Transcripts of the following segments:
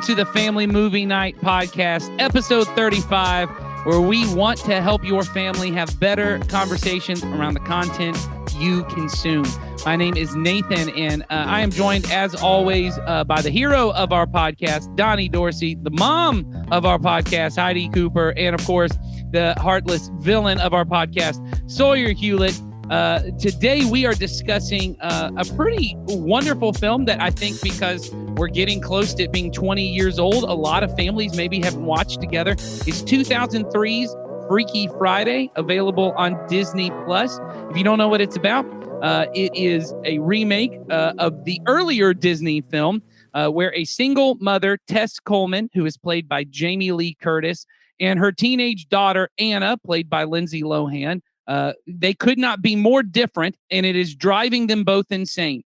to the Family Movie Night Podcast, episode 35, where we want to help your family have better conversations around the content you consume. My name is Nathan, and I am joined, as always, by the hero of our podcast, Donnie Dorsey, the mom of our podcast, Heidi Cooper, and, of course, the heartless villain of our podcast, Sawyer Hewlett. Today, we are discussing a pretty wonderful film that I think, because we're getting close to it being 20 years old, a lot of families maybe haven't watched together. It's 2003's Freaky Friday, available on Disney+. If you don't know what it's about, it is a remake of the earlier Disney film where a single mother, Tess Coleman, who is played by Jamie Lee Curtis, and her teenage daughter, Anna, played by Lindsay Lohan, they could not be more different, and it is driving them both insane.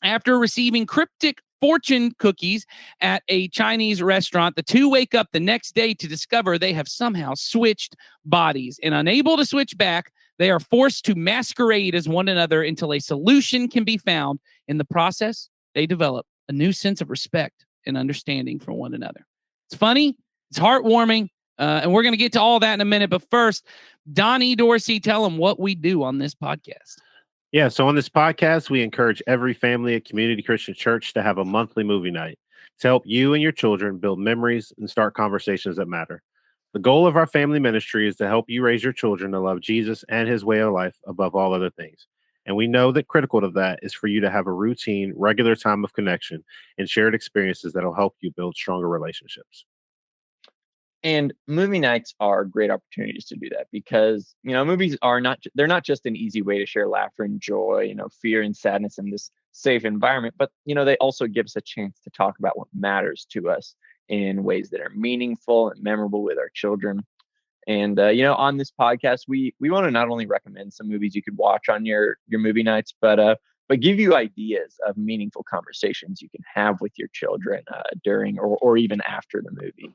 After receiving cryptic fortune cookies at a Chinese restaurant, the two wake up the next day to discover they have somehow switched bodies, and unable to switch back, they are forced to masquerade as one another until a solution can be found. In the process, they develop a new sense of respect and understanding for one another. It's funny, it's heartwarming, and we're going to get to all that in a minute. But first, Donnie Dorsey, tell them what we do on this podcast. Yeah, so on this podcast, we encourage every family at Community Christian Church to have a monthly movie night to help you and your children build memories and start conversations that matter. The goal of our family ministry is to help you raise your children to love Jesus and his way of life above all other things. And we know that critical to that is for you to have a routine, regular time of connection and shared experiences that will help you build stronger relationships. And movie nights are great opportunities to do that because, movies are they're not just an easy way to share laughter and joy, fear and sadness in this safe environment, but, they also give us a chance to talk about what matters to us in ways that are meaningful and memorable with our children. And, on this podcast, we want to not only recommend some movies you could watch on your movie nights, but give you ideas of meaningful conversations you can have with your children during or even after the movie.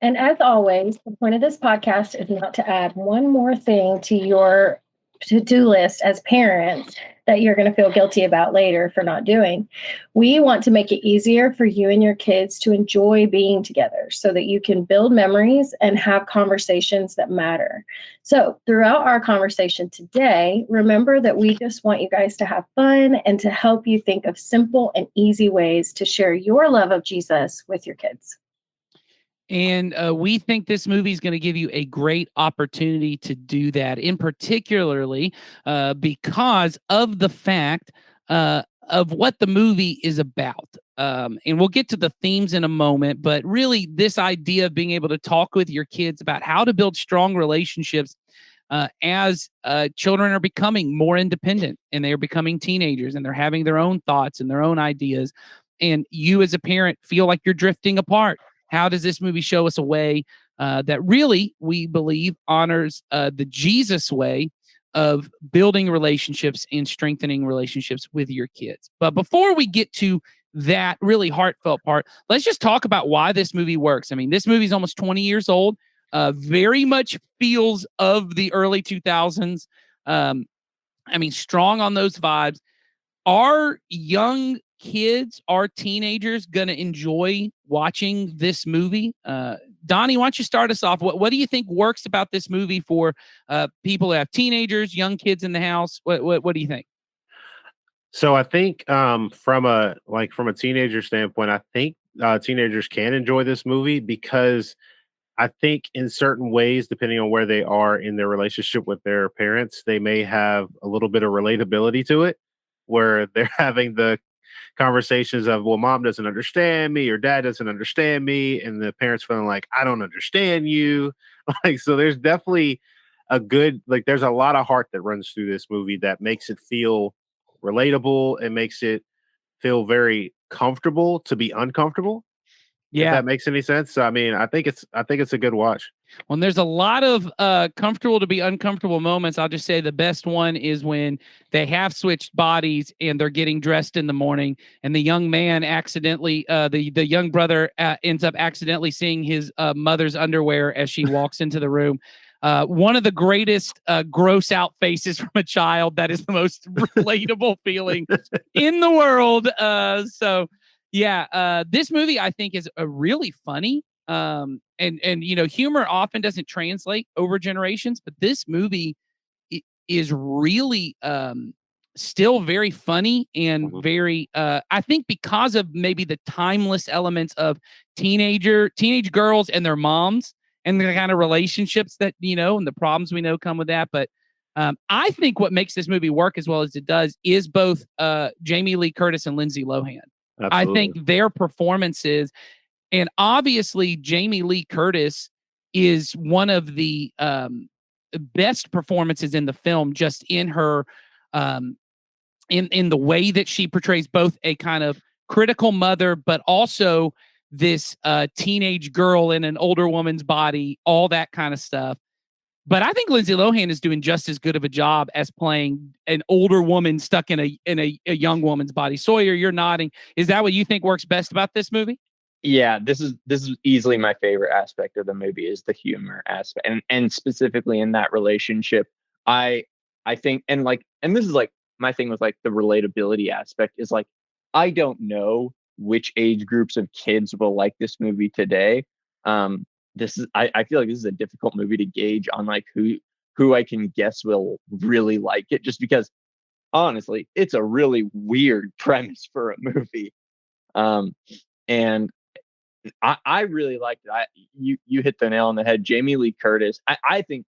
And as always, the point of this podcast is not to add one more thing to your to-do list as parents that you're going to feel guilty about later for not doing. We want to make it easier for you and your kids to enjoy being together so that you can build memories and have conversations that matter. So throughout our conversation today, remember that we just want you guys to have fun and to help you think of simple and easy ways to share your love of Jesus with your kids. And we think this movie is going to give you a great opportunity to do that, in particularly because of the fact of what the movie is about. And we'll get to the themes in a moment, but really this idea of being able to talk with your kids about how to build strong relationships as children are becoming more independent and they are becoming teenagers and they're having their own thoughts and their own ideas. And you as a parent feel like you're drifting apart. How does this movie show us a way that really, we believe, honors the Jesus way of building relationships and strengthening relationships with your kids? But before we get to that really heartfelt part, let's just talk about why this movie works. I mean, this movie is almost 20 years old, very much feels of the early 2000s. Strong on those vibes. Are young kids, are teenagers going to enjoy watching this movie? Donnie, why don't you start us off? What do you think works about this movie for people who have teenagers, young kids in the house? What do you think? So I think from a teenager standpoint, I think teenagers can enjoy this movie because I think in certain ways, depending on where they are in their relationship with their parents, they may have a little bit of relatability to it, where they're having the conversations of, well, mom doesn't understand me or dad doesn't understand me, and the parents feeling like, I don't understand you. So there's definitely there's a lot of heart that runs through this movie that makes it feel relatable and makes it feel very comfortable to be uncomfortable. Yeah, if that makes any sense. So, I think it's a good watch. Well, there's a lot of comfortable to be uncomfortable moments. I'll just say the best one is when they have switched bodies and they're getting dressed in the morning, and the young man accidentally, the young brother ends up accidentally seeing his mother's underwear as she walks into the room. One of the greatest gross out faces from a child. That is the most relatable feeling in the world. So Yeah, this movie I think is a really funny. And humor often doesn't translate over generations, but this movie is really still very funny and Mhm. very I think because of maybe the timeless elements of teenage girls and their moms and the kind of relationships that and the problems we know come with that. But I think what makes this movie work as well as it does is both Jamie Lee Curtis and Lindsay Lohan. I Absolutely. think their performances, and obviously Jamie Lee Curtis is one of the best performances in the film, just in her um, in the way that she portrays both a kind of critical mother, but also this teenage girl in an older woman's body, all that kind of stuff. But I think Lindsay Lohan is doing just as good of a job as playing an older woman stuck in a young woman's body. Sawyer, you're nodding. Is that what you think works best about this movie? Yeah, this is easily my favorite aspect of the movie is the humor aspect, and specifically in that relationship. I I think, and this is like my thing with like the relatability aspect is like I don't know which age groups of kids will like this movie today. This is I feel like this is a difficult movie to gauge on like who I can guess will really like it, just because honestly it's a really weird premise for a movie. Um, and I really liked it. You hit the nail on the head. Jamie Lee Curtis. I think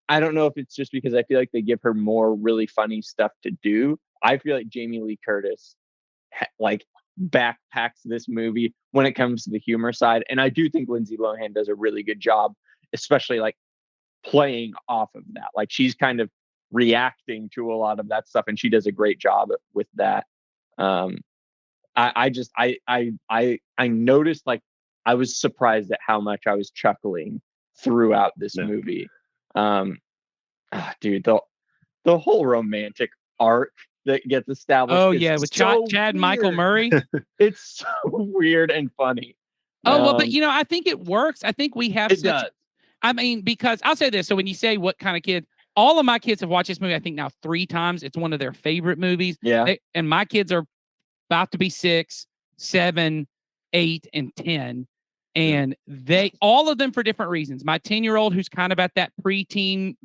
I don't know if it's just because I feel like they give her more really funny stuff to do. I feel like Jamie Lee Curtis like backpacks this movie when it comes to the humor side, and I do think Lindsay Lohan does a really good job, especially like playing off of that. Like she's kind of reacting to a lot of that stuff, and she does a great job with that. Um, I just I noticed like I was surprised at how much I was chuckling throughout this Yeah. movie. Um, dude, the whole romantic arc that gets established. Oh is yeah, with so Chad Michael weird. Murray. It's so weird and funny. Oh well, but Um, I think it works. I think we have it such. does. I mean, because I'll say this. So when you say what kind of kid, all of my kids have watched this movie, I think now 3 times. It's one of their favorite movies. Yeah. And my kids are about to be 6, 7, 8, and 10. And they all of them for different reasons. My 10-year-old, who's kind of at that preteen,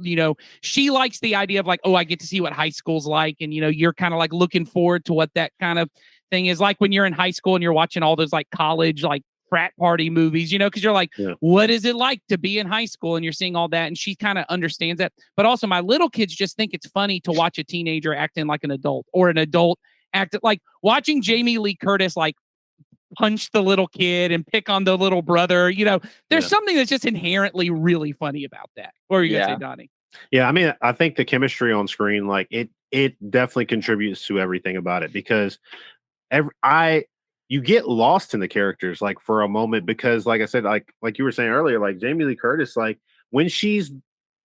she likes the idea of like, oh, I get to see what high school's like. And you're kind of like looking forward to what that kind of thing is like when you're in high school and you're watching all those like college like frat party movies, because you're like, Yeah. what is it like to be in high school? And you're seeing all that. And she kind of understands that. But also my little kids just think it's funny to watch a teenager acting like an adult, or an adult acting like watching Jamie Lee Curtis like punch the little kid and pick on the little brother. There's something that's just inherently really funny about that. What are you gonna say, Donnie? Yeah, I mean, I think the chemistry on screen, like it definitely contributes to everything about it, because you get lost in the characters like for a moment, because like I said, like you were saying earlier, like Jamie Lee Curtis, like when she's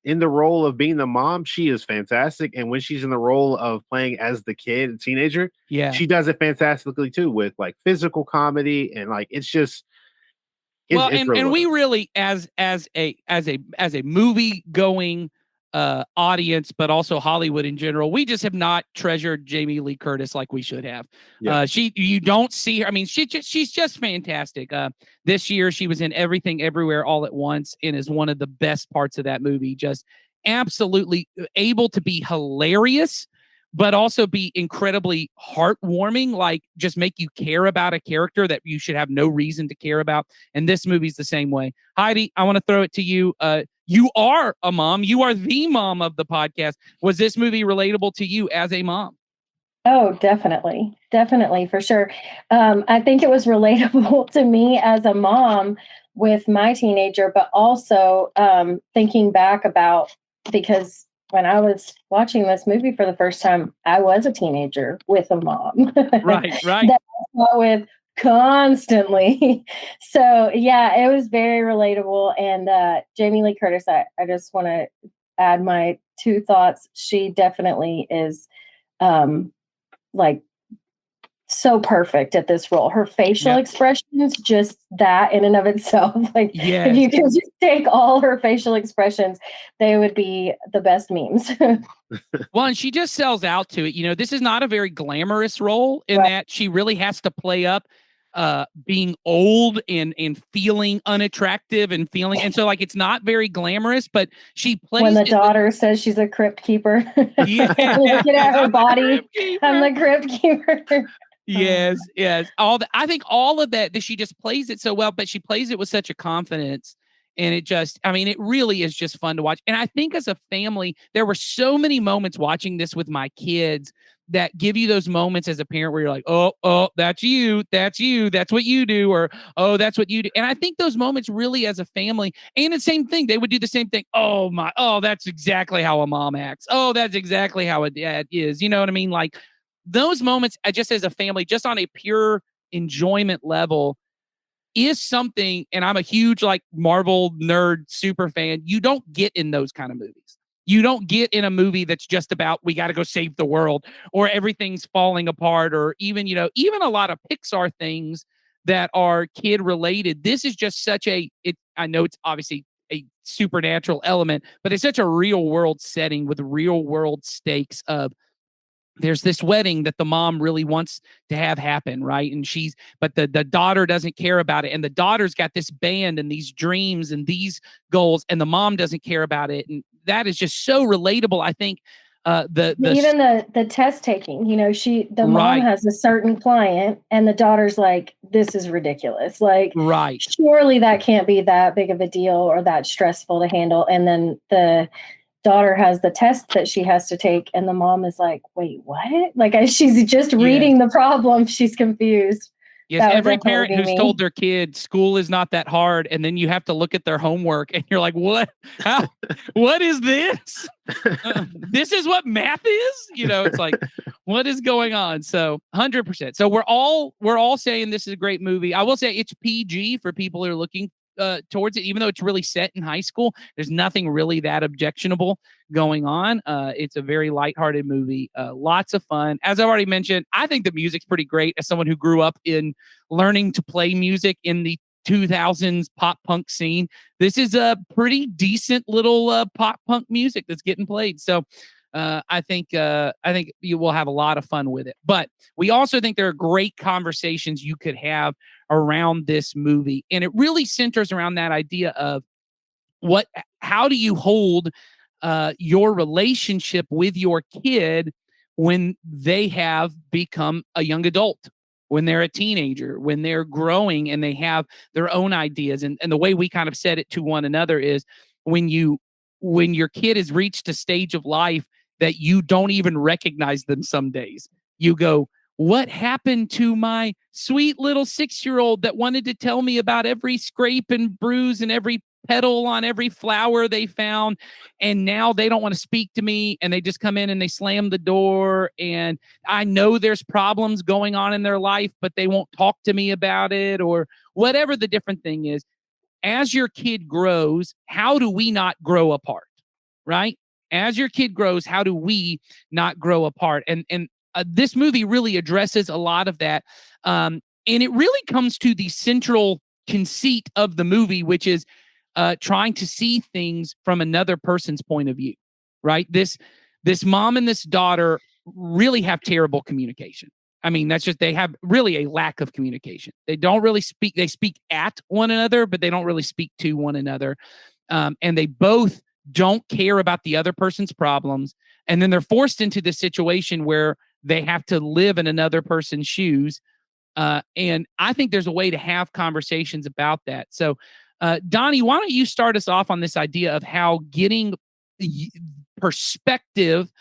in the role of being the mom, she is fantastic, and when she's in the role of playing as the kid, teenager, Yeah. she does it fantastically too, with like physical comedy, and like it's just Well, it's really and we well really as a movie going audience, but also Hollywood in general, we just have not treasured Jamie Lee Curtis like we should have. Yeah. You don't see her. I mean, she's just fantastic. This year she was in Everything Everywhere All at Once and is one of the best parts of that movie. Just absolutely able to be hilarious, but also be incredibly heartwarming, like just make you care about a character that you should have no reason to care about. And this movie's the same way. Heidi, I want to throw it to you. You are a mom. You are the mom of the podcast. Was this movie relatable to you as a mom? Oh, definitely. Definitely, for sure. I think it was relatable to me as a mom with my teenager, but also thinking back about, because when I was watching this movie for the first time, I was a teenager with a mom. Right. That I saw with constantly. So yeah, it was very relatable. And Jamie Lee Curtis, I just want to add my 2 thoughts. She definitely is like so perfect at this role. Her facial expressions, just that in and of itself. Like if you could just take all her facial expressions, they would be the best memes. Well, and she just sells out to it. This is not a very glamorous role in that she really has to play up being old and feeling unattractive and so like it's not very glamorous, but she plays when the it with- daughter says she's a crypt keeper. Yeah. Looking at her I'm the body. crypt keeper. I'm the crypt keeper. Yes. I think all of that she just plays it so well, but she plays it with such a confidence. And it really is just fun to watch. And I think as a family, there were so many moments watching this with my kids that give you those moments as a parent where you're like, oh, that's you, that's what you do, or oh, that's what you do. And I think those moments really as a family, and the same thing, they would do the same thing. Oh, that's exactly how a mom acts. Oh, that's exactly how a dad is. You know what I mean? Like those moments, just as a family, just on a pure enjoyment level, is something, and I'm a huge like Marvel nerd super fan, you don't get in those kind of movies. You don't get in a movie that's just about we got to go save the world or everything's falling apart, or even a lot of Pixar things that are kid related. This is just such I know it's obviously a supernatural element, but it's such a real world setting with real world stakes of there's this wedding that the mom really wants to have happen, right? And but the daughter doesn't care about it. And the daughter's got this band and these dreams and these goals, and the mom doesn't care about it. And that is just so relatable. I think even the test taking, the mom Right. has a certain client and the daughter's like, this is ridiculous. Like, right. surely that can't be that big of a deal or that stressful to handle. And then the daughter has the test that she has to take, and the mom is like, wait, what? Like, she's just reading the problem. She's confused. Yes, every parent who's told their kid school is not that hard, and then you have to look at their homework and you're like, what? What is this? This is what math is? It's like, what is going on? So 100%. So we're all saying this is a great movie. I will say it's PG for people who are looking towards it, even though it's really set in high school. There's nothing really that objectionable going on. It's a very lighthearted movie, lots of fun. As I've already mentioned, I think the music's pretty great. As someone who grew up in learning to play music in the 2000s pop punk scene, this is a pretty decent little pop punk music that's getting played. So I think you will have a lot of fun with it. But we also think there are great conversations you could have around this movie, and it really centers around that idea of how do you hold your relationship with your kid when they have become a young adult, when they're a teenager, when they're growing and they have their own ideas. And the way we kind of said it to one another is when your kid has reached a stage of life that you don't even recognize them some days, you go, what happened to my sweet little 6-year-old that wanted to tell me about every scrape and bruise and every petal on every flower they found, and now they don't want to speak to me, and they just come in and they slam the door, and I know there's problems going on in their life, but they won't talk to me about it, or whatever the different thing is. As your kid grows, how do we not grow apart, right? As your kid grows, how do we not grow apart? And this movie really addresses a lot of that. And it really comes to the central conceit of the movie, which is trying to see things from another person's point of view, right? This mom and this daughter really have terrible communication. I mean, they have really a lack of communication. They don't really speak. They speak at one another, but they don't really speak to one another. And they both don't care about the other person's problems. And then they're forced into this situation where they have to live in another person's shoes. And I think there's a way to have conversations about that. So, Donnie, why don't you start us off on this idea of how getting perspective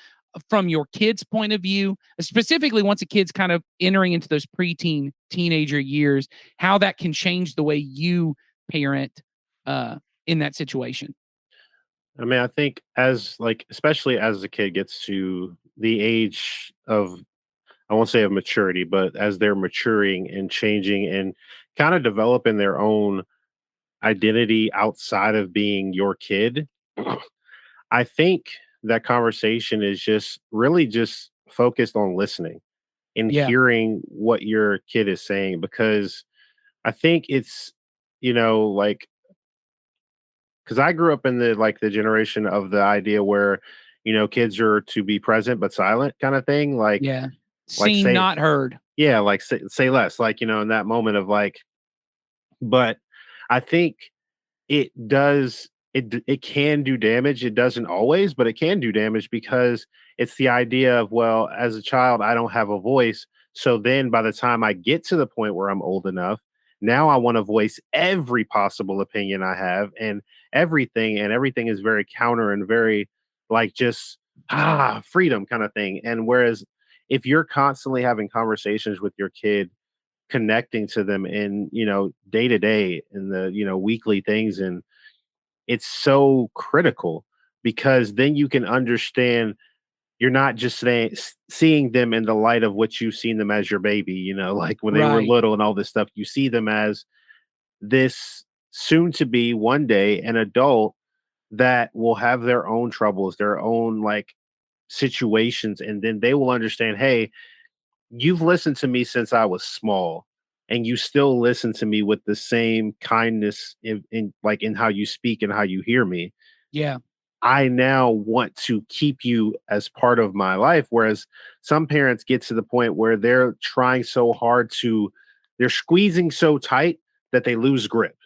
from your kid's point of view, specifically once a kid's kind of entering into those preteen, teenager years, how that can change the way you parent in that situation. I mean, I think especially as the kid gets to the age of, I won't say of maturity, but as they're maturing and changing and kind of developing their own identity outside of being your kid, I think that conversation is just really just focused on listening and hearing what your kid is saying, because I think it's, because I grew up in the generation of the idea where, kids are to be present but silent kind of thing. Like, Like Seen, say, not heard. yeah, like say less, like, in that moment of like, but I think it can do damage. It doesn't always, but it can do damage because it's the idea of, well, as a child, I don't have a voice. So then by the time I get to the point where I'm old enough, now I want to voice every possible opinion I have and everything is very counter and very like just freedom kind of thing. And whereas if you're constantly having conversations with your kid, connecting to them in, day to day in the, weekly things, and it's so critical because then you can understand you're not just seeing them in the light of what you've seen them as your baby, like when they were Right. little and all this stuff. You see them as this soon to be one day an adult that will have their own troubles, their own like situations, and then they will understand, hey, you've listened to me since I was small, and you still listen to me with the same kindness in how you speak and how you hear me. Yeah. I now want to keep you as part of my life. Whereas some parents get to the point where they're trying so hard they're squeezing so tight that they lose grip.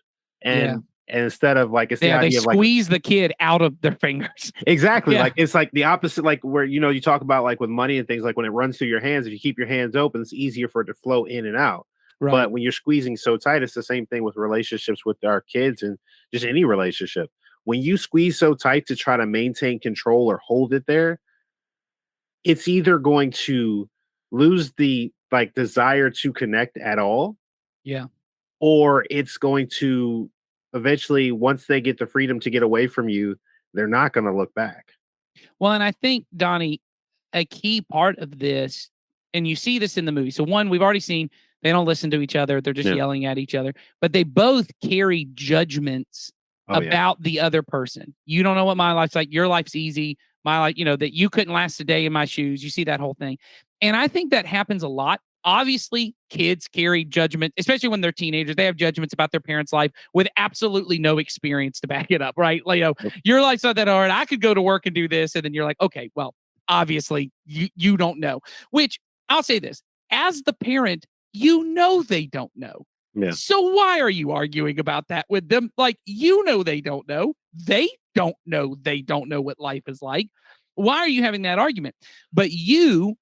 And instead of like, it's the Yeah, they idea of like, squeeze the kid out of their fingers. exactly. Yeah. Like it's like the opposite, like where you talk about like with money and things, like when it runs through your hands, if you keep your hands open, it's easier for it to flow in and out. Right. But when you're squeezing so tight, it's the same thing with relationships with our kids and just any relationship. When you squeeze so tight to try to maintain control or hold it there, it's either going to lose the like desire to connect at all. Yeah. Or it's going to eventually, once they get the freedom to get away from you, they're not going to look back. Well, and I think, Donnie, a key part of this, and you see this in the movie. So one, we've already seen they don't listen to each other. They're just yelling at each other, but they both carry judgments about the other person. You don't know what my life's like. Your life's easy. My life, that you couldn't last a day in my shoes. You see that whole thing. And I think that happens a lot. Obviously, kids carry judgment, especially when they're teenagers. They have judgments about their parents' life with absolutely no experience to back it up, right? Like, your life's not that hard. I could go to work and do this. And then you're like, okay, well, obviously you don't know. Which I'll say this, as the parent, they don't know. Yeah. So why are you arguing about that with them? Like, they don't know. They don't know what life is like. Why are you having that argument? But you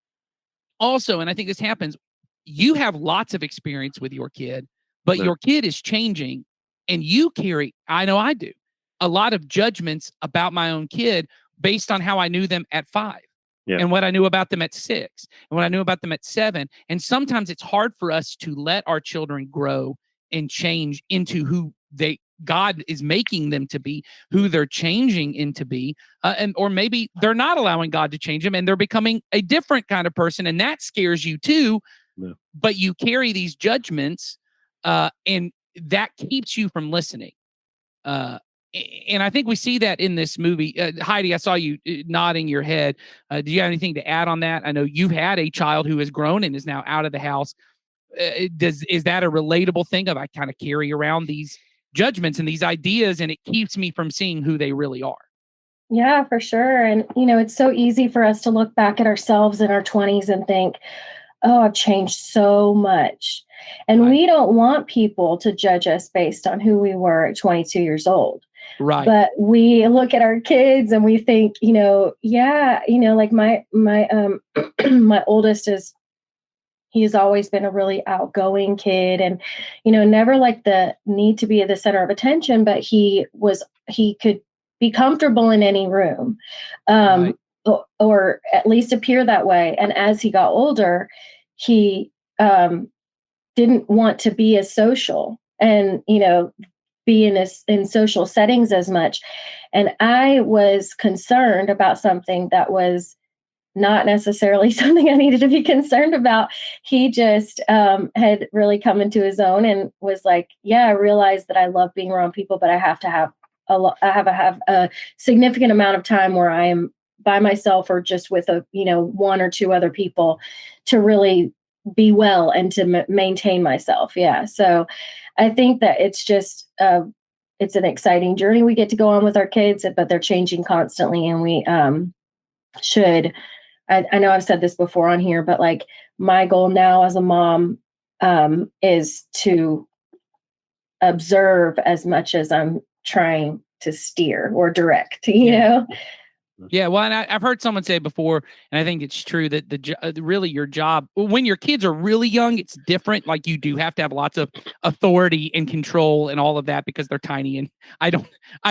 also, and I think this happens, you have lots of experience with your kid, but your kid is changing, and you carry, I know I do, a lot of judgments about my own kid based on how I knew them at 5. Yeah. And what I knew about them at 6, and what I knew about them at 7. And sometimes it's hard for us to let our children grow and change into who God is making them to be, who they're changing into be, or maybe they're not allowing God to change them and they're becoming a different kind of person, and that scares you too. Yeah. But you carry these judgments, and that keeps you from listening. And I think we see that in this movie. Heidi, I saw you nodding your head. Do you have anything to add on that? I know you've had a child who has grown and is now out of the house. Is that a relatable thing of I kind of carry around these judgments and these ideas, and it keeps me from seeing who they really are? Yeah, for sure. And, it's so easy for us to look back at ourselves in our 20s and think, oh, I've changed so much. And we don't want people to judge us based on who we were at 22 years old. Right. But we look at our kids and we think, like my my oldest he's always been a really outgoing kid and, never like the need to be the center of attention, but he could be comfortable in any room, or at least appear that way. And as he got older, he didn't want to be as social and, be in social settings as much. And I was concerned about something that was not necessarily something I needed to be concerned about. He just had really come into his own and was like, yeah, I realized that I love being around people, but I have to have a significant amount of time where I am by myself or just with one or two other people to really be well and to maintain myself. Yeah. So I think that it's just, it's an exciting journey we get to go on with our kids, but they're changing constantly, and we should I know I've said this before on here, but like my goal now as a mom is to observe as much as I'm trying to steer or direct, you know? Yeah, well, and I've heard someone say before, and I think it's true that really your job when your kids are really young, it's different. Like you do have to have lots of authority and control and all of that because they're tiny, and I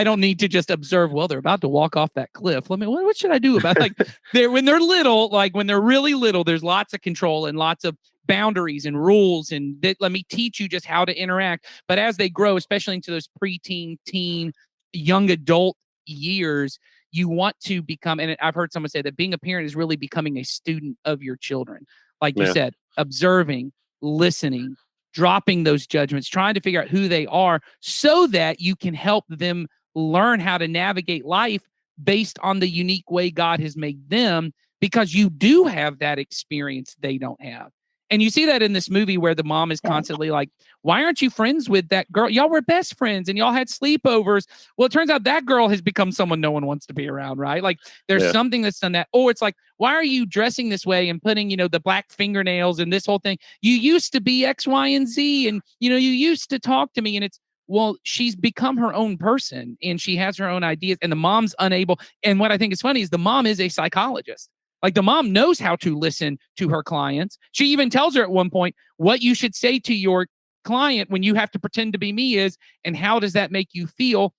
don't need to just observe. Well, they're about to walk off that cliff. What should I do about like when they're little, like when they're really little, there's lots of control and lots of boundaries and rules, and that let me teach you just how to interact. But as they grow, especially into those preteen, teen, young adult years, you want to become, and I've heard someone say that being a parent is really becoming a student of your children. Like you said, observing, listening, dropping those judgments, trying to figure out who they are so that you can help them learn how to navigate life based on the unique way God has made them, because you do have that experience they don't have. And you see that in this movie where the mom is constantly like, why aren't you friends with that girl? Y'all were best friends and y'all had sleepovers. Well, it turns out that girl has become someone no one wants to be around, right? Like there's something that's done that. Or it's like, why are you dressing this way and putting, the black fingernails and this whole thing? You used to be X, Y, and Z. And, you used to talk to me. And it's, well, she's become her own person and she has her own ideas and the mom's unable. And what I think is funny is the mom is a psychologist. Like the mom knows how to listen to her clients. She even tells her at one point what you should say to your client when you have to pretend to be me is, and how does that make you feel?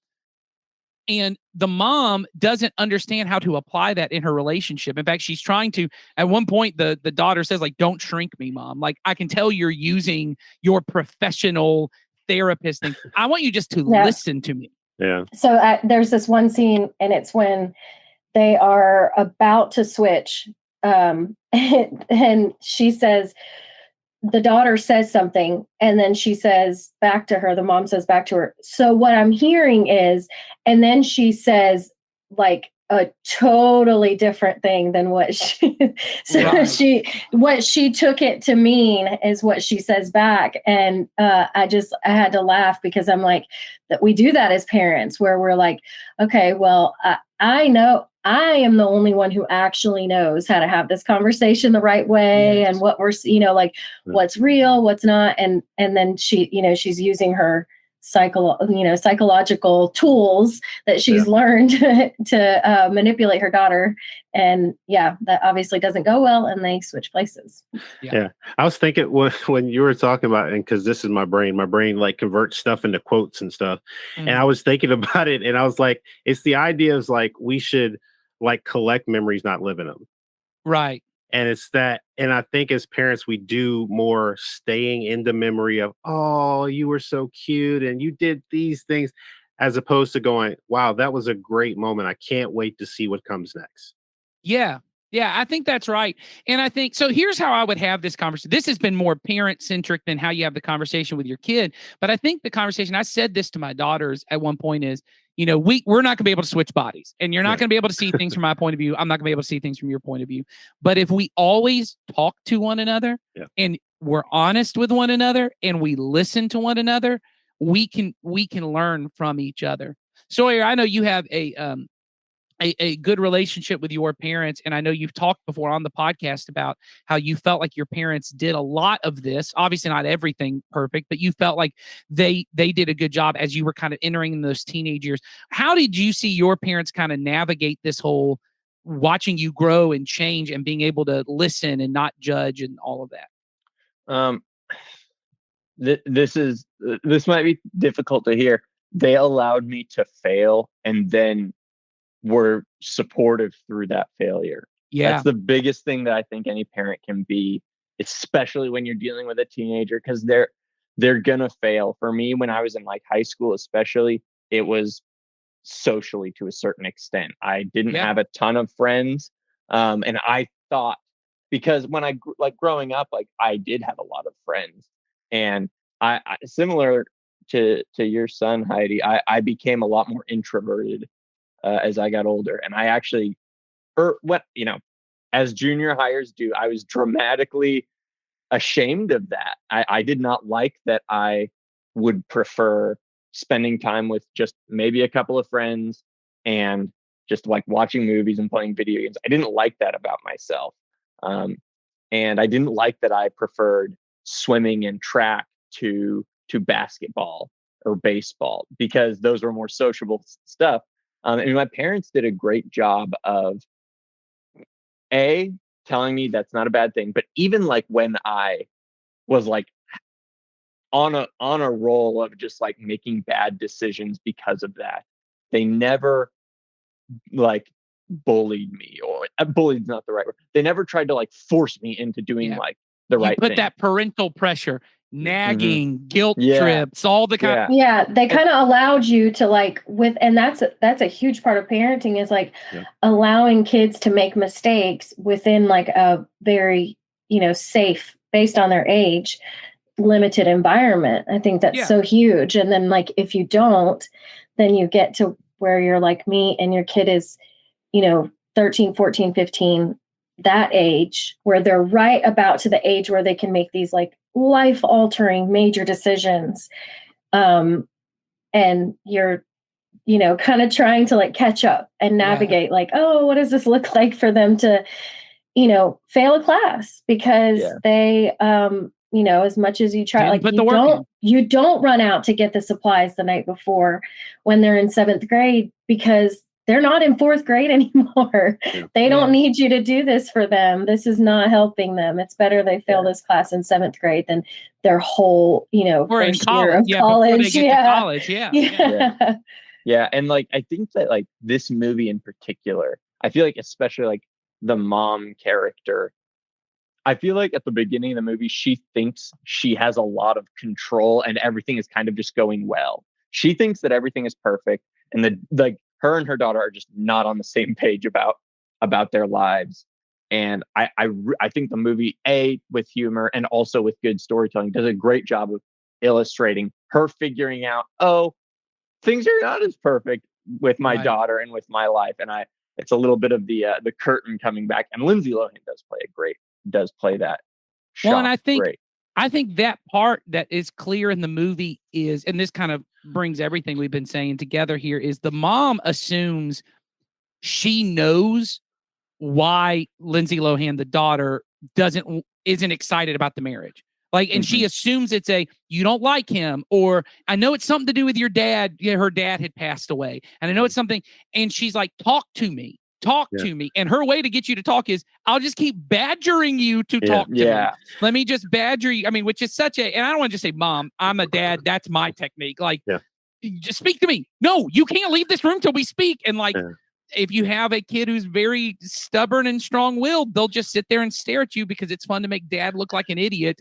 And the mom doesn't understand how to apply that in her relationship. In fact, she's trying to, at one point, the daughter says, like, don't shrink me, mom. Like, I can tell you're using your professional therapist thing. I want you just to listen to me. Yeah. So there's this one scene, and it's when they are about to switch. And she says, the daughter says something, and then she says back to her, the mom says back to her, so what I'm hearing is, and then she says like a totally different thing than what she, what she took it to mean is what she says back. And I had to laugh because I'm like, that we do that as parents where we're like, okay, well, I know I am the only one who actually knows how to have this conversation the right way and what we're, what's real, what's not. And then she, she's using her psychological tools that she's learned to manipulate her daughter. And that obviously doesn't go well, and they switch places. Yeah. I was thinking when you were talking about, and because this is my brain like converts stuff into quotes and stuff. And I was thinking about it and I was like, it's the idea is like, we should like collect memories, not live in them. Right. And it's that, and I think as parents, we do more staying in the memory of, oh, you were so cute and you did these things, as opposed to going, wow, that was a great moment. I can't wait to see what comes next. Yeah. Yeah, I think that's right. And I think, so here's how I would have this conversation. This has been more parent-centric than how you have the conversation with your kid. But I think the conversation, I said this to my daughters at one point is, we're not going to be able to switch bodies. And you're not going to be able to see things from my point of view. I'm not going to be able to see things from your point of view. But if we always talk to one another and we're honest with one another and we listen to one another, we can learn from each other. Sawyer, I know you have a good relationship with your parents. And I know you've talked before on the podcast about how you felt like your parents did a lot of this, obviously not everything perfect, but you felt like they did a good job as you were kind of entering in those teenage years. How did you see your parents kind of navigate this whole watching you grow and change and being able to listen and not judge and all of that? This might be difficult to hear. They allowed me to fail and then were supportive through that failure. Yeah. That's the biggest thing that I think any parent can be, especially when you're dealing with a teenager, because they're gonna fail. For me, when I was in like high school, especially, it was socially to a certain extent. I didn't have a ton of friends. And I thought, because when I growing up, like I did have a lot of friends, and I similar to your son, Heidi, I became a lot more introverted as I got older. And I actually, as junior hires do, I was dramatically ashamed of that. I did not like that I would prefer spending time with just maybe a couple of friends and just like watching movies and playing video games. I didn't like that about myself. And I didn't like that I preferred swimming and track to basketball or baseball, because those were more sociable stuff. And my parents did a great job of telling me that's not a bad thing, but even like when I was like on a roll of just like making bad decisions because of that, they never like bullied me, or bullied is not the right word. They never tried to like force me into doing like the right put thing. that parental pressure, nagging, guilt Yeah. trips, all the kind of Yeah, they kind of allowed you to like and that's a huge part of parenting, is like allowing kids to make mistakes within like a very, safe, based on their age, limited environment. I think that's so huge. And then like if you don't, then you get to where you're like me and your kid is, 13, 14, 15, that age where they're right about to the age where they can make these like life altering major decisions. And you're, kind of trying to like catch up and navigate like, oh, what does this look like for them to, fail a class because they, as much as you try, like you don't run out to get the supplies the night before when they're in 7th grade, because they're not in 4th grade anymore. They don't need you to do this for them. This is not helping them. It's better they fail this class in 7th grade than their whole, or first in college. year of college. Before they get to college. Yeah. And like, I think that like this movie in particular, I feel like especially like the mom character, I feel like at the beginning of the movie, she thinks she has a lot of control and everything is kind of just going well. She thinks that everything is perfect, and her and her daughter are just not on the same page about their lives. And I think the movie, with humor and also with good storytelling, does a great job of illustrating her figuring out, things are not as perfect with my daughter and with my life. And it's a little bit of the curtain coming back. And Lindsay Lohan does play that. Well, and I think that part that is clear in the movie is, and this kind of brings everything we've been saying together here, is the mom assumes she knows why Lindsay Lohan, the daughter, isn't excited about the marriage. Like, and she assumes it's you don't like him, or I know it's something to do with your dad. Yeah, her dad had passed away. And I know it's something, and she's like, talk to me. And her way to get you to talk is, I'll just keep badgering you to talk to me. Let me just badger you. I mean, which is and I don't want to just say, Mom, I'm a dad. That's my technique. Like, just speak to me. No, you can't leave this room till we speak. And like, if you have a kid who's very stubborn and strong-willed, they'll just sit there and stare at you because it's fun to make dad look like an idiot.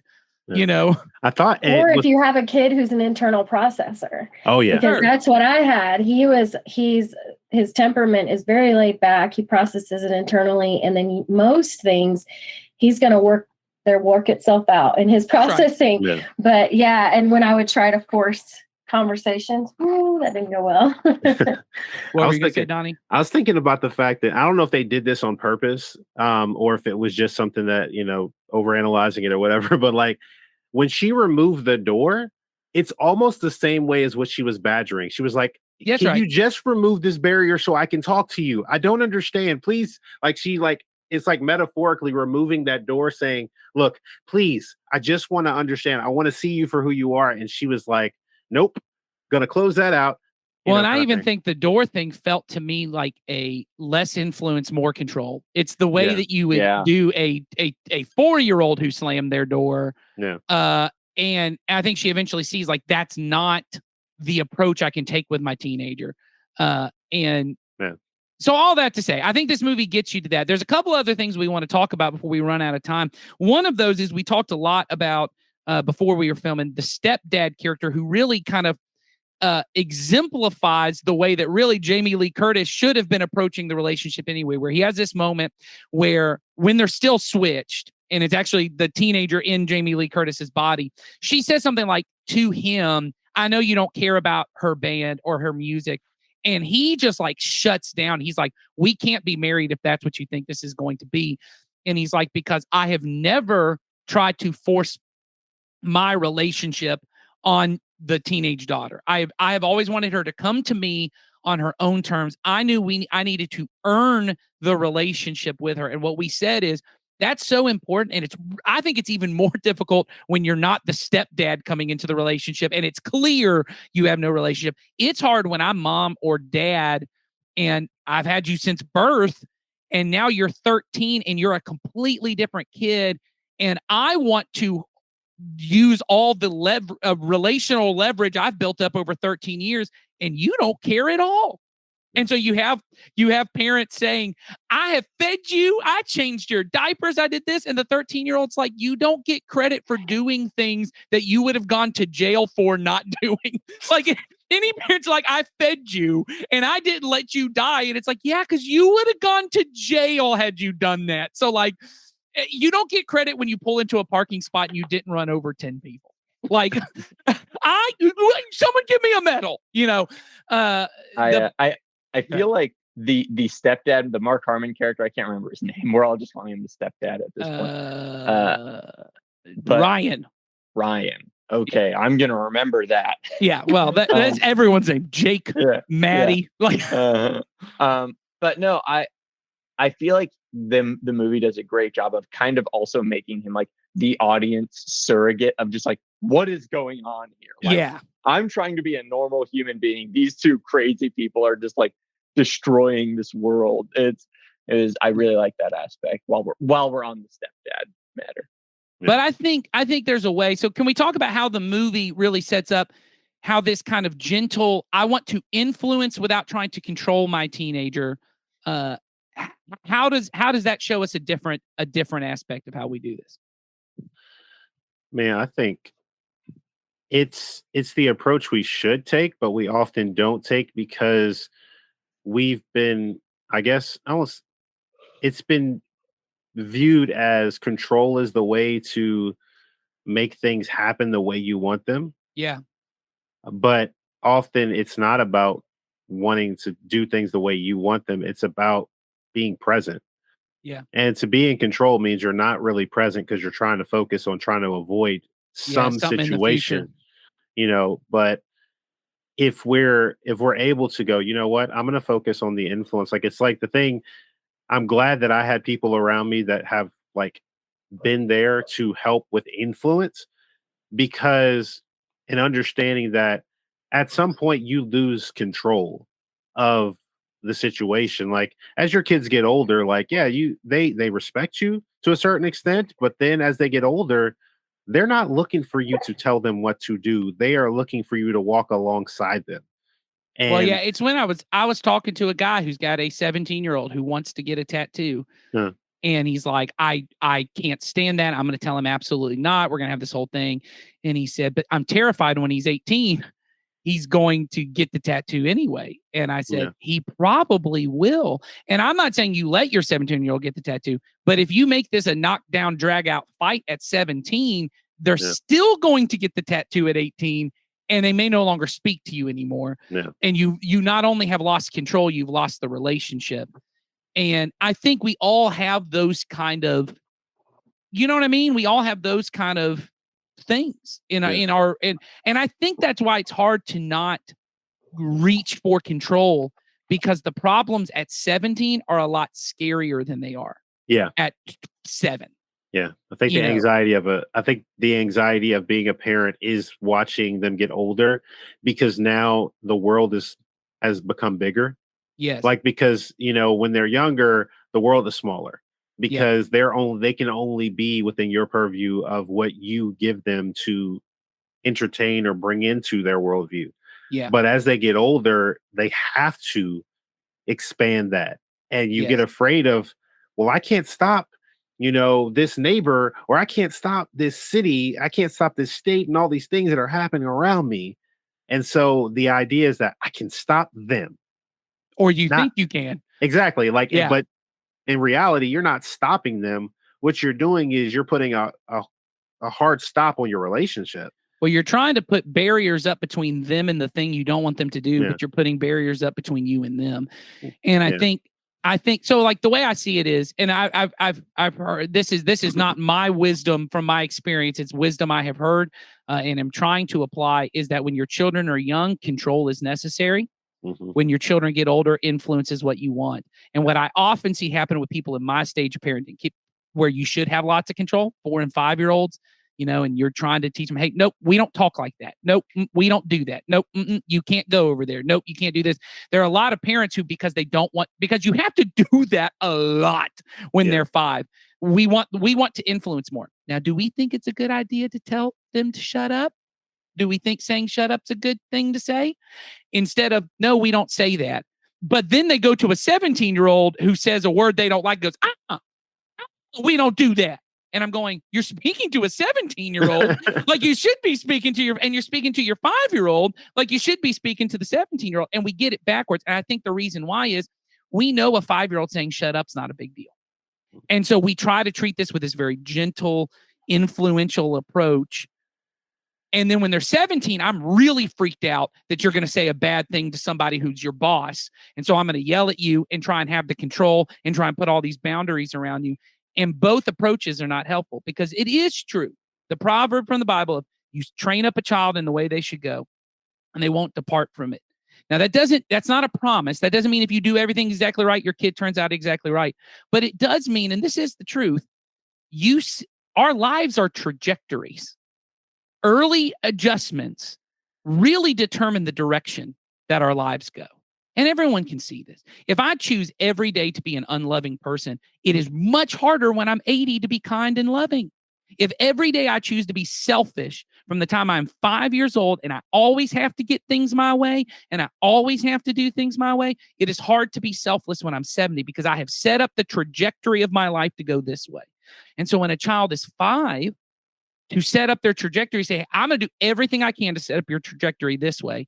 I thought, or if you have a kid who's an internal processor. Oh yeah, because that's what I had. His temperament is very laid back. He processes it internally, and then most things he's going to work itself out in his processing. Right. But and when I would try to force conversations, that didn't go well. What were you going to say, Donnie? I was thinking about the fact that I don't know if they did this on purpose, or if it was just something that, overanalyzing it or whatever. But like when she removed the door, it's almost the same way as what she was badgering. She was like, can you just remove this barrier so I can talk to you? I don't understand. Please. Like it's like metaphorically removing that door, saying, look, please, I just want to understand. I want to see you for who you are. And she was like, nope, gonna close that out. Well, and I even think the door thing felt to me like a less influence, more control. It's the way that you would do a 4-year-old who slammed their door. And I think she eventually sees like that's not the approach I can take with my teenager. So all that to say, I think this movie gets you to that. There's a couple other things we want to talk about before we run out of time. One of those is we talked a lot about before we were filming the stepdad character, who really kind of exemplifies the way that really Jamie Lee Curtis should have been approaching the relationship anyway, where he has this moment where when they're still switched and it's actually the teenager in Jamie Lee Curtis's body, she says something like to him, I know you don't care about her band or her music. And he just like shuts down. He's like, we can't be married if that's what you think this is going to be. And he's like, because I have never tried to force my relationship on the teenage daughter. I have always wanted her to come to me on her own terms. I knew I needed to earn the relationship with her. And what we said is that's so important. And I think it's even more difficult when you're not the stepdad coming into the relationship and it's clear you have no relationship. It's hard when I'm mom or dad and I've had you since birth and now you're 13 and you're a completely different kid. And I want to use all the relational leverage I've built up over 13 years and you don't care at all. And so you have parents saying, I have fed you, I changed your diapers, I did this. And the 13-year-old's like, you don't get credit for doing things that you would have gone to jail for not doing. Like any parents like, I fed you and I didn't let you die. And it's like, yeah, because you would have gone to jail had you done that. So like, you don't get credit when you pull into a parking spot and you didn't run over 10 people. Like, someone give me a medal, you know? I feel like the stepdad, the Mark Harmon character, I can't remember his name. We're all just calling him the stepdad at this point. Ryan. Okay, I'm gonna remember that. Yeah, well, that's everyone's name. Jake, Maddie, like. But no, I feel like the movie does a great job of kind of also making him like the audience surrogate of just like what is going on here. Like, yeah, I'm trying to be a normal human being. These two crazy people are just like destroying this world. I really like that aspect while we're on the stepdad matter. But I think there's a way. So can we talk about how the movie really sets up how this kind of gentle, I want to influence without trying to control my teenager. How does that show us a different aspect of how we do this? Man, I think it's the approach we should take, but we often don't take because we've been, I guess, it's been viewed as control is the way to make things happen the way you want them. Yeah. But often it's not about wanting to do things the way you want them. It's about being present. Yeah. And to be in control means you're not really present because you're trying to focus on trying to avoid some situation, you know, but if we're able to go, you know what, I'm going to focus on the influence. Like, it's like the thing, I'm glad that I had people around me that have like been there to help with influence, because in understanding that at some point you lose control of the situation. Like, as your kids get older, like, yeah, they respect you to a certain extent, but then as they get older, they're not looking for you to tell them what to do. They are looking for you to walk alongside them. And well, yeah, it's when I was talking to a guy who's got a 17-year-old who wants to get a tattoo. And he's like, I can't stand that. I'm going to tell him absolutely not. We're going to have this whole thing. And he said, but I'm terrified when he's 18, he's going to get the tattoo anyway. And I said, he probably will. And I'm not saying you let your 17-year-old get the tattoo, but if you make this a knockdown, drag out fight at 17, they're still going to get the tattoo at 18, and they may no longer speak to you anymore. And you not only have lost control, you've lost the relationship. And I think we all have those kind of, you know what I mean? We all have those kind of things in our and I think that's why it's hard to not reach for control, because the problems at 17 are a lot scarier than they are at 7. I think the anxiety of being a parent is watching them get older, because now the world has become bigger. Yes. Like, because, you know, when they're younger, the world is smaller, because they can only be within your purview of what you give them to entertain or bring into their worldview. Yeah. But as they get older, they have to expand that. And you get afraid of, well, I can't stop, you know, this neighbor, or I can't stop this city, I can't stop this state and all these things that are happening around me. And so the idea is that I can stop them. Or you think you can. Exactly. Like, but in reality, you're not stopping them. What you're doing is you're putting a hard stop on your relationship. Well, you're trying to put barriers up between them and the thing you don't want them to do, but you're putting barriers up between you and them. And I think so. Like, the way I see it is, and I've heard, this is not my wisdom from my experience. It's wisdom I have heard and am trying to apply, is that when your children are young, control is necessary. Mhm. your children get older, influences what you want. And what I often see happen with people in my stage of parenting, where you should have lots of control, 4 and 5-year-olds, and you're trying to teach them, hey, nope, we don't talk like that. Nope, we don't do that. Nope, you can't go over there. Nope, you can't do this. There are a lot of parents who, because you have to do that a lot when they're 5. We want to influence more. Now, do we think it's a good idea to tell them to shut up? Do we think saying shut up's a good thing to say? Instead of, no, we don't say that. But then they go to a 17-year-old who says a word they don't like, goes, we don't do that. And I'm going, you're speaking to a 17-year-old like you should be speaking to you're speaking to your 5-year-old like you should be speaking to the 17-year-old. And we get it backwards. And I think the reason why is we know a 5-year-old saying shut up's not a big deal. And so we try to treat this with this very gentle, influential approach. And then when they're 17, I'm really freaked out that you're going to say a bad thing to somebody who's your boss. And so I'm going to yell at you and try and have the control and try and put all these boundaries around you. And both approaches are not helpful, because it is true. The proverb from the Bible, you train up a child in the way they should go, and they won't depart from it. Now, that's not a promise. That doesn't mean if you do everything exactly right, your kid turns out exactly right. But it does mean, and this is the truth, our lives are trajectories. Early adjustments really determine the direction that our lives go. And everyone can see this. If I choose every day to be an unloving person, it is much harder when I'm 80 to be kind and loving. If every day I choose to be selfish from the time I'm 5 years old, and I always have to get things my way, and I always have to do things my way, it is hard to be selfless when I'm 70, because I have set up the trajectory of my life to go this way. And so when a child is 5, to set up their trajectory, say, hey, I'm going to do everything I can to set up your trajectory this way.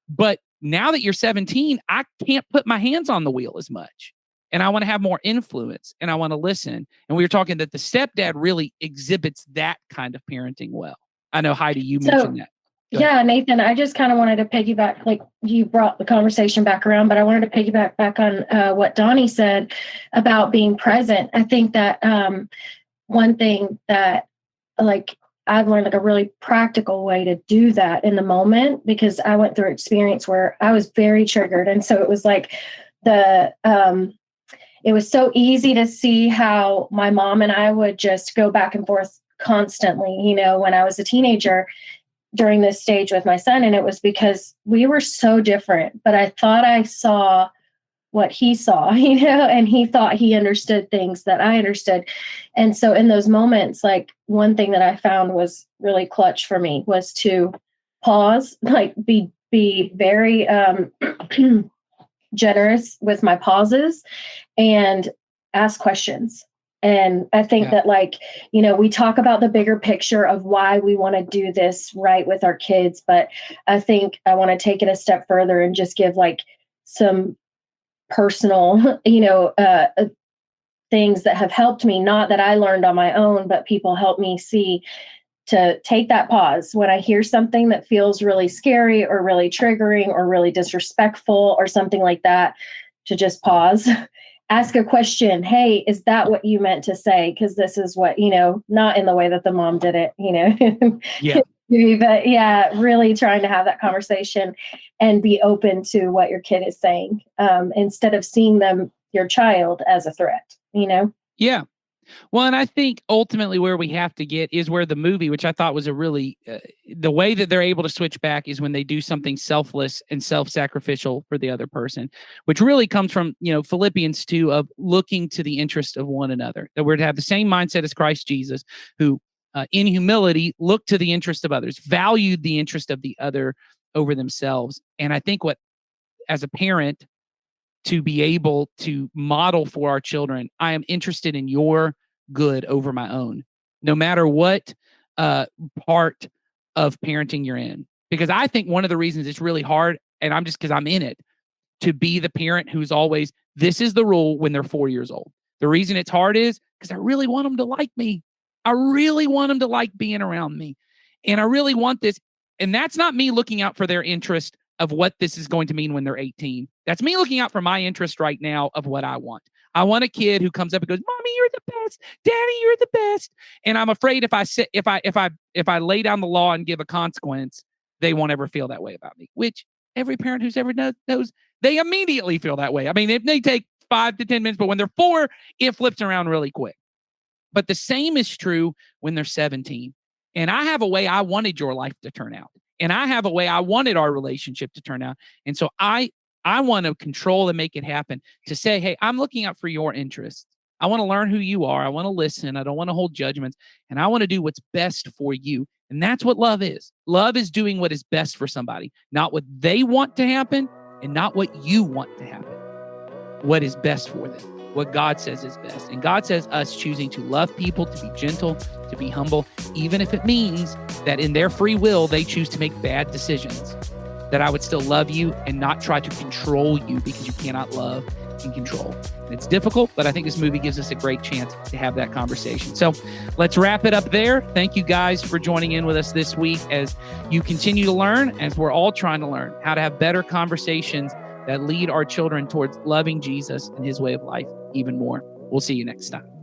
But now that you're 17, I can't put my hands on the wheel as much. And I want to have more influence, and I want to listen. And we were talking that the stepdad really exhibits that kind of parenting well. I know, Heidi, you mentioned that. Yeah, Nathan, I just kind of wanted to piggyback, like you brought the conversation back around, but I wanted to piggyback back on what Donnie said about being present. I think that one thing that, like, I've learned, like, a really practical way to do that in the moment, because I went through an experience where I was very triggered. And so it was like it was so easy to see how my mom and I would just go back and forth constantly, when I was a teenager during this stage with my son. And it was because we were so different, but I thought I saw what he saw, and he thought he understood things that I understood. And so in those moments, like, one thing that I found was really clutch for me was to pause, like be very generous with my pauses and ask questions. And I think that, like, we talk about the bigger picture of why we want to do this right with our kids, but I think I want to take it a step further and just give, like, some personal, things that have helped me, not that I learned on my own, but people help me see, to take that pause when I hear something that feels really scary or really triggering or really disrespectful or something like that, to just pause, ask a question. Hey, is that what you meant to say? Because this is what, not in the way that the mom did it, Yeah. But yeah, really trying to have that conversation and be open to what your kid is saying, instead of seeing your child, as a threat, Yeah. Well, and I think ultimately where we have to get is where the movie, which I thought was a really, the way that they're able to switch back is when they do something selfless and self-sacrificial for the other person, which really comes from, Philippians 2, of looking to the interest of one another, that we're to have the same mindset as Christ Jesus, who in humility looked to the interest of others, valued the interest of the other over themselves. And I think as a parent, to be able to model for our children, I am interested in your good over my own, no matter what part of parenting you're in. Because I think one of the reasons it's really hard, and I'm just because I'm in it, to be the parent who's always, this is the rule when they're 4 years old. The reason it's hard is because I really want them to like me. I really want them to like being around me. And I really want this. And that's not me looking out for their interest of what this is going to mean when they're 18. That's me looking out for my interest right now of what I want. I want a kid who comes up and goes, "Mommy, you're the best. Daddy, you're the best." And I'm afraid if I lay down the law and give a consequence, they won't ever feel that way about me, which every parent who's ever knows, they immediately feel that way. I mean, if they take 5 to 10 minutes, but when they're 4, it flips around really quick. But the same is true when they're 17. And I have a way I wanted your life to turn out. And I have a way I wanted our relationship to turn out. And so I want to control and make it happen, to say, hey, I'm looking out for your interests. I want to learn who you are. I want to listen. I don't want to hold judgments. And I want to do what's best for you. And that's what love is. Love is doing what is best for somebody, not what they want to happen and not what you want to happen. What is best for them, what God says is best. And God says us choosing to love people, to be gentle, to be humble, even if it means that in their free will, they choose to make bad decisions, that I would still love you and not try to control you, because you cannot love and control. And it's difficult, but I think this movie gives us a great chance to have that conversation. So let's wrap it up there. Thank you guys for joining in with us this week as you continue to learn, as we're all trying to learn how to have better conversations that lead our children towards loving Jesus and his way of life even more. We'll see you next time.